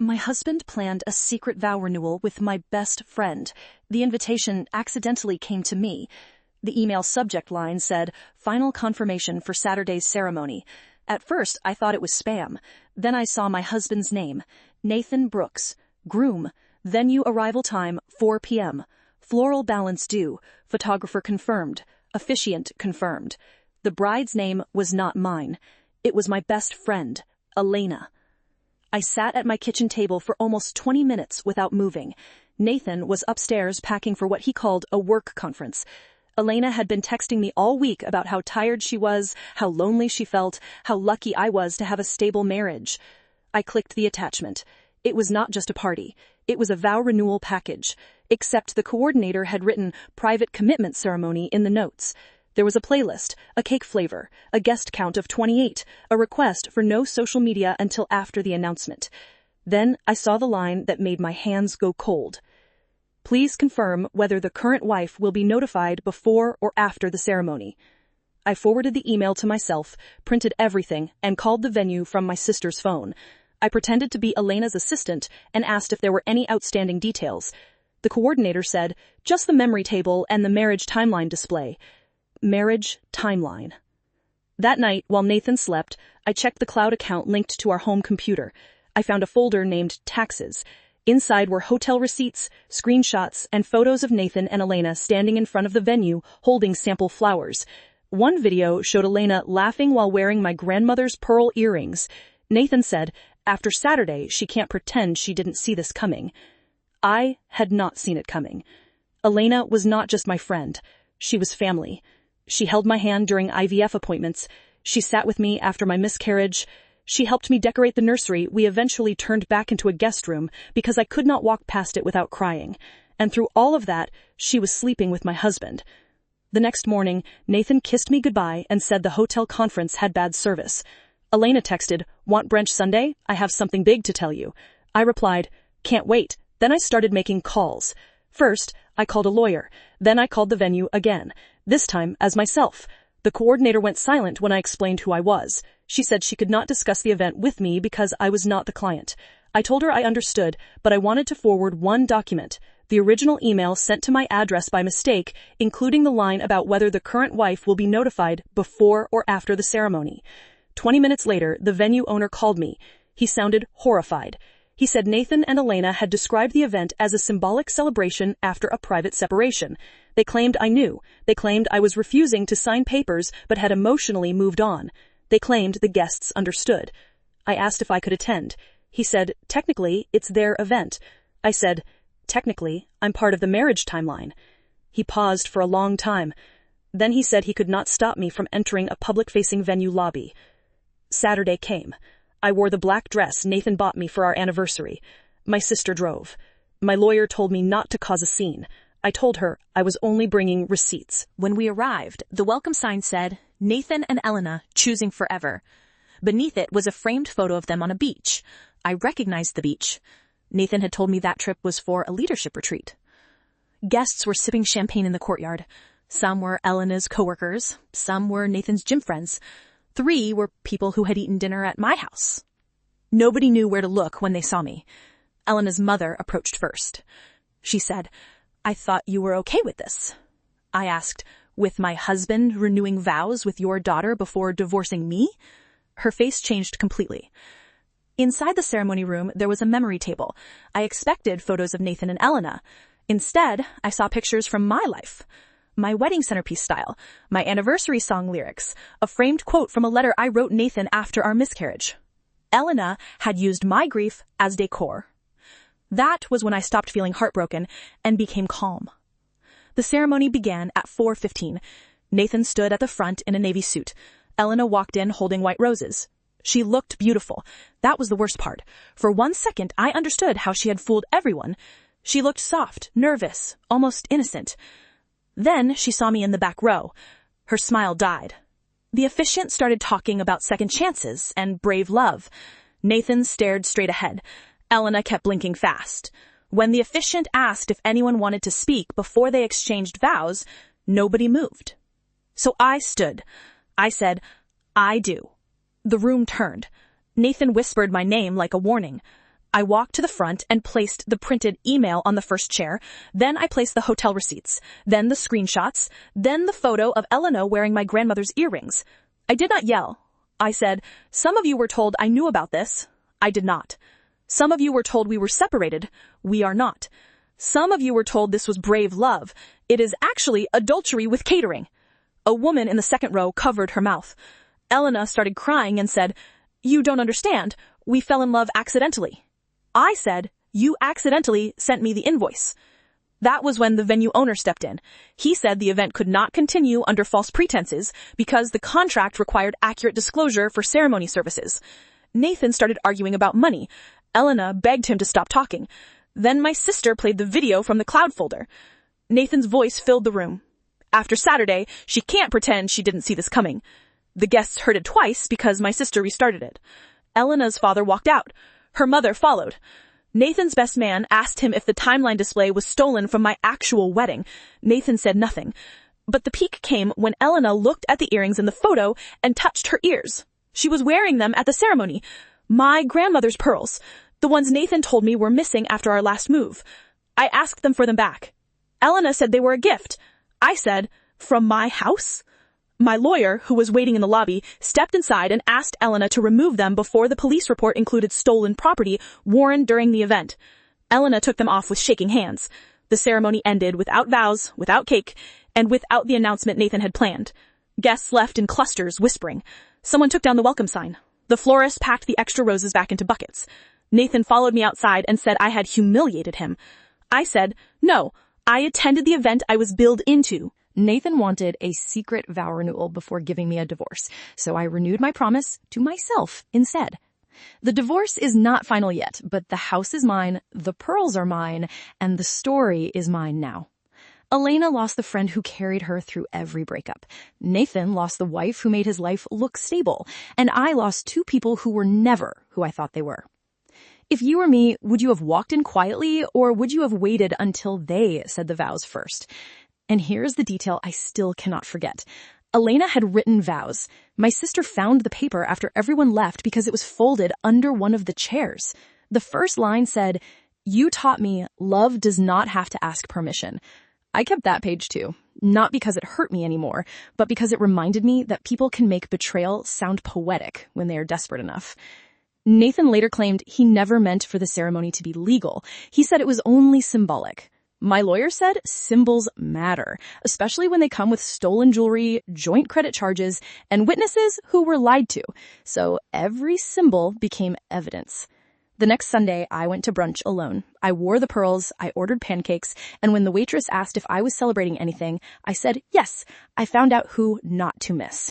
My husband planned a secret vow renewal with my best friend. The invitation accidentally came to me. The email subject line said, "Final confirmation for Saturday's ceremony." At first, I thought it was spam. Then I saw my husband's name, Nathan Brooks, groom, venue arrival time 4 p.m., floral balance due, photographer confirmed, officiant confirmed. The bride's name was not mine. It was my best friend, Elena. I sat at my kitchen table for almost 20 minutes without moving. Nathan was upstairs packing for what he called a work conference. Elena had been texting me all week about how tired she was, how lonely she felt, how lucky I was to have a stable marriage. I clicked the attachment. It was not just a party. It was a vow renewal package, except the coordinator had written private commitment ceremony in the notes. There was a playlist, a cake flavor, a guest count of 28, a request for no social media until after the announcement. Then I saw the line that made my hands go cold. Please confirm whether the current wife will be notified before or after the ceremony. I forwarded the email to myself, printed everything, and called the venue from my sister's phone. I pretended to be Elena's assistant and asked if there were any outstanding details. The coordinator said, just the memory table and the marriage timeline display. Marriage timeline. That night, while Nathan slept, I checked the cloud account linked to our home computer. I found a folder named Taxes. Inside were hotel receipts, screenshots, and photos of Nathan and Elena standing in front of the venue holding sample flowers. One video showed Elena laughing while wearing my grandmother's pearl earrings. Nathan said, after Saturday, she can't pretend she didn't see this coming. I had not seen it coming. Elena was not just my friend. She was family. She held my hand during IVF appointments. She sat with me after my miscarriage. She helped me decorate the nursery we eventually turned back into a guest room because I could not walk past it without crying. And through all of that, she was sleeping with my husband. The next morning, Nathan kissed me goodbye and said the hotel conference had bad service. Elena texted, "Want brunch Sunday? I have something big to tell you." I replied, "Can't wait." Then I started making calls. First, I called a lawyer. Then I called the venue again, this time as myself. The coordinator went silent when I explained who I was. She said she could not discuss the event with me because I was not the client. I told her I understood, but I wanted to forward one document, the original email sent to my address by mistake, including the line about whether the current wife will be notified before or after the ceremony. 20 minutes later, the venue owner called me. He sounded horrified. He said Nathan and Elena had described the event as a symbolic celebration after a private separation. They claimed I knew. They claimed I was refusing to sign papers but had emotionally moved on. They claimed the guests understood. I asked if I could attend. He said, technically, it's their event. I said, technically, I'm part of the marriage timeline. He paused for a long time. Then he said he could not stop me from entering a public-facing venue lobby. Saturday came. I wore the black dress Nathan bought me for our anniversary. My sister drove. My lawyer told me not to cause a scene. I told her I was only bringing receipts. When we arrived, the welcome sign said, "Nathan and Elena, choosing forever." Beneath it was a framed photo of them on a beach. I recognized the beach. Nathan had told me that trip was for a leadership retreat. Guests were sipping champagne in the courtyard. Some were Elena's coworkers. Some were Nathan's gym friends. 3 were people who had eaten dinner at my house. Nobody knew where to look when they saw me. Elena's mother approached first. She said, "I thought you were okay with this." I asked, "With my husband renewing vows with your daughter before divorcing me?" Her face changed completely. Inside the ceremony room, there was a memory table. I expected photos of Nathan and Elena. Instead, I saw pictures from my life. My wedding centerpiece style, my anniversary song lyrics, a framed quote from a letter I wrote Nathan after our miscarriage. Elena had used my grief as decor. That was when I stopped feeling heartbroken and became calm. The ceremony began at 4:15. Nathan stood at the front in a navy suit. Elena walked in holding white roses. She looked beautiful. That was the worst part. For one second, I understood how she had fooled everyone. She looked soft, nervous, almost innocent. Then she saw me in the back row. Her smile died. The officiant started talking about second chances and brave love. Nathan stared straight ahead. Elena kept blinking fast. When the officiant asked if anyone wanted to speak before they exchanged vows, nobody moved. So I stood. I said, "I do." The room turned. Nathan whispered my name like a warning. I walked to the front and placed the printed email on the first chair. Then I placed the hotel receipts, then the screenshots, then the photo of Elena wearing my grandmother's earrings. I did not yell. I said, "Some of you were told I knew about this." I did not. Some of you were told we were separated. We are not. Some of you were told this was brave love. It is actually adultery with catering. A woman in the second row covered her mouth. Elena started crying and said, "You don't understand. We fell in love accidentally." I said, "You accidentally sent me the invoice." That was when the venue owner stepped in. He said the event could not continue under false pretenses because the contract required accurate disclosure for ceremony services. Nathan started arguing about money. Elena begged him to stop talking. Then my sister played the video from the cloud folder. Nathan's voice filled the room. After Saturday, she can't pretend she didn't see this coming. The guests heard it twice because my sister restarted it. Elena's father walked out. Her mother followed. Nathan's best man asked him if the timeline display was stolen from my actual wedding. Nathan said nothing. But the peak came when Elena looked at the earrings in the photo and touched her ears. She was wearing them at the ceremony. My grandmother's pearls. The ones Nathan told me were missing after our last move. I asked them for them back. Elena said they were a gift. I said, "From my house?" My lawyer, who was waiting in the lobby, stepped inside and asked Elena to remove them before the police report included stolen property worn during the event. Elena took them off with shaking hands. The ceremony ended without vows, without cake, and without the announcement Nathan had planned. Guests left in clusters, whispering. Someone took down the welcome sign. The florist packed the extra roses back into buckets. Nathan followed me outside and said I had humiliated him. I said, "No, I attended the event I was billed into." Nathan wanted a secret vow renewal before giving me a divorce, so I renewed my promise to myself instead. The divorce is not final yet, but the house is mine, the pearls are mine, and the story is mine now. Elena lost the friend who carried her through every breakup. Nathan lost the wife who made his life look stable, and I lost two people who were never who I thought they were. If you were me, would you have walked in quietly, or would you have waited until they said the vows first? And here's the detail I still cannot forget. Elena had written vows. My sister found the paper after everyone left because it was folded under one of the chairs. The first line said, "You taught me love does not have to ask permission." I kept that page too, not because it hurt me anymore, but because it reminded me that people can make betrayal sound poetic when they are desperate enough. Nathan later claimed he never meant for the ceremony to be legal. He said it was only symbolic. My lawyer said symbols matter, especially when they come with stolen jewelry, joint credit charges, and witnesses who were lied to. So every symbol became evidence. The next Sunday, I went to brunch alone. I wore the pearls, I ordered pancakes, and when the waitress asked if I was celebrating anything, I said yes. I found out who not to miss.